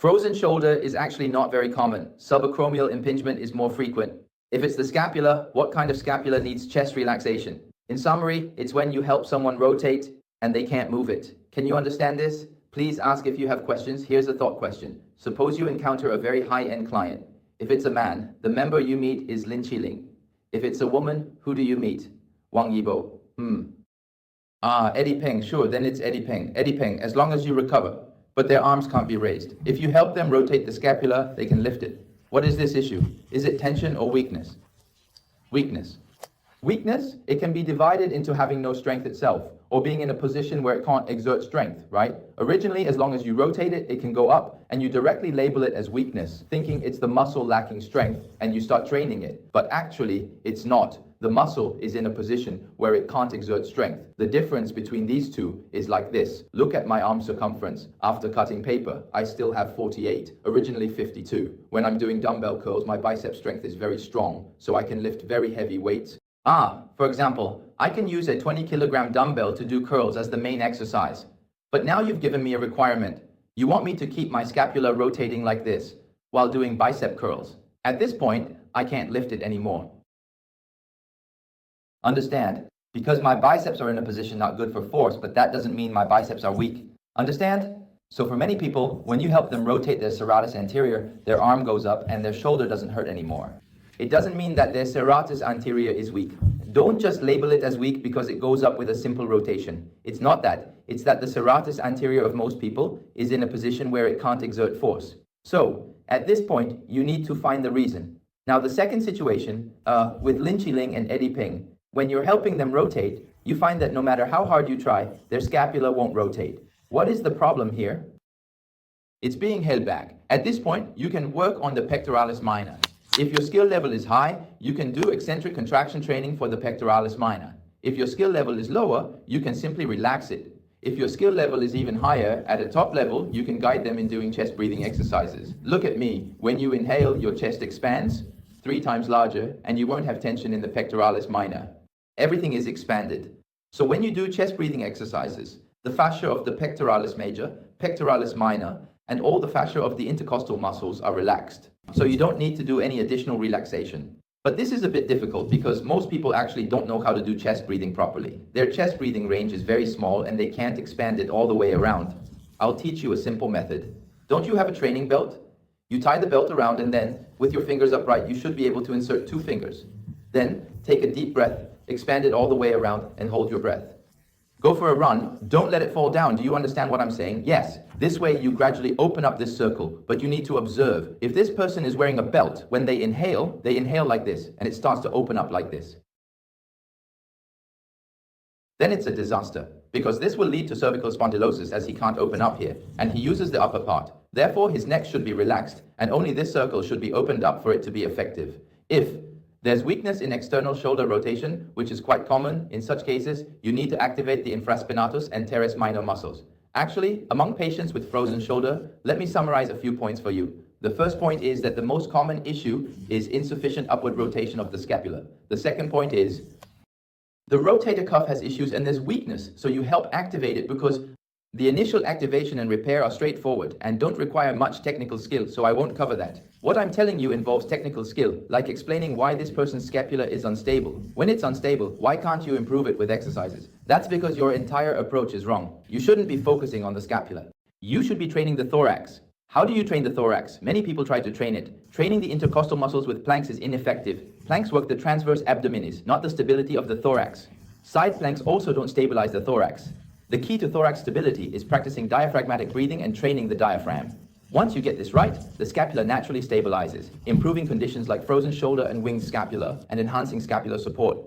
Frozen shoulder is actually not very common. Subacromial impingement is more frequent. If it's the scapula, what kind of scapula needs chest relaxation? In summary, it's when you help someone rotate and they can't move it. Can you understand this? Please ask if you have questions. Here's a thought question. Suppose you encounter a very high-end client. If it's a man, the member you meet is Lin Qiling. If it's a woman, who do you meet? Wang Yibo. Eddie Peng. Sure, then it's Eddie Peng. Eddie Peng, as long as you recover. But their arms can't be raised. If you help them rotate the scapula, they can lift it. What is this issue? Is it tension or weakness? Weakness. Weakness, it can be divided into having no strength itself, or being in a position where it can't exert strength, right? Originally, as long as you rotate it, it can go up, and you directly label it as weakness, thinking it's the muscle lacking strength, and you start training it. But actually, it's not. The muscle is in a position where it can't exert strength. The difference between these two is like this. Look at my arm circumference. After cutting paper, I still have 48, originally 52. When I'm doing dumbbell curls, my bicep strength is very strong, so I can lift very heavy weights. For example, I can use a 20-kilogram dumbbell to do curls as the main exercise. But now you've given me a requirement. You want me to keep my scapula rotating like this while doing bicep curls. At this point, I can't lift it anymore. Understand? Because my biceps are in a position not good for force, but that doesn't mean my biceps are weak. Understand? So for many people, when you help them rotate their serratus anterior, their arm goes up and their shoulder doesn't hurt anymore. It doesn't mean that their serratus anterior is weak. Don't just label it as weak because it goes up with a simple rotation. It's not that. It's that the serratus anterior of most people is in a position where it can't exert force. So, at this point, you need to find the reason. Now, the second situation, with Lin Qiling and Eddie Peng, when you're helping them rotate, you find that no matter how hard you try, their scapula won't rotate. What is the problem here? It's being held back. At this point, you can work on the pectoralis minor. If your skill level is high, you can do eccentric contraction training for the pectoralis minor. If your skill level is lower, you can simply relax it. If your skill level is even higher, at a top level, you can guide them in doing chest breathing exercises. Look at me. When you inhale, your chest expands 3 times larger, and you won't have tension in the pectoralis minor. Everything is expanded. So when you do chest breathing exercises, the fascia of the pectoralis major, pectoralis minor, and all the fascia of the intercostal muscles are relaxed. So you don't need to do any additional relaxation. But this is a bit difficult because most people actually don't know how to do chest breathing properly. Their chest breathing range is very small and they can't expand it all the way around. I'll teach you a simple method. Don't you have a training belt? You tie the belt around and then, with your fingers upright, you should be able to insert 2 fingers. Then, take a deep breath, expand it all the way around, and hold your breath. Go for a run. Don't let it fall down. Do you understand what I'm saying? Yes. This way you gradually open up this circle, but you need to observe. If this person is wearing a belt, when they inhale like this, and it starts to open up like this. Then it's a disaster, because this will lead to cervical spondylosis as he can't open up here, and he uses the upper part. Therefore, his neck should be relaxed, and only this circle should be opened up for it to be effective. If there's weakness in external shoulder rotation, which is quite common. In such cases, you need to activate the infraspinatus and teres minor muscles. Actually, among patients with frozen shoulder, let me summarize a few points for you. The first point is that the most common issue is insufficient upward rotation of the scapula. The second point is the rotator cuff has issues and there's weakness, so you help activate it because the initial activation and repair are straightforward and don't require much technical skill, so I won't cover that. What I'm telling you involves technical skill, like explaining why this person's scapula is unstable. When it's unstable, why can't you improve it with exercises? That's because your entire approach is wrong. You shouldn't be focusing on the scapula. You should be training the thorax. How do you train the thorax? Many people try to train it. Training the intercostal muscles with planks is ineffective. Planks work the transverse abdominis, not the stability of the thorax. Side planks also don't stabilize the thorax. The key to thorax stability is practicing diaphragmatic breathing and training the diaphragm. Once you get this right, the scapula naturally stabilizes, improving conditions like frozen shoulder and winged scapula and enhancing scapular support.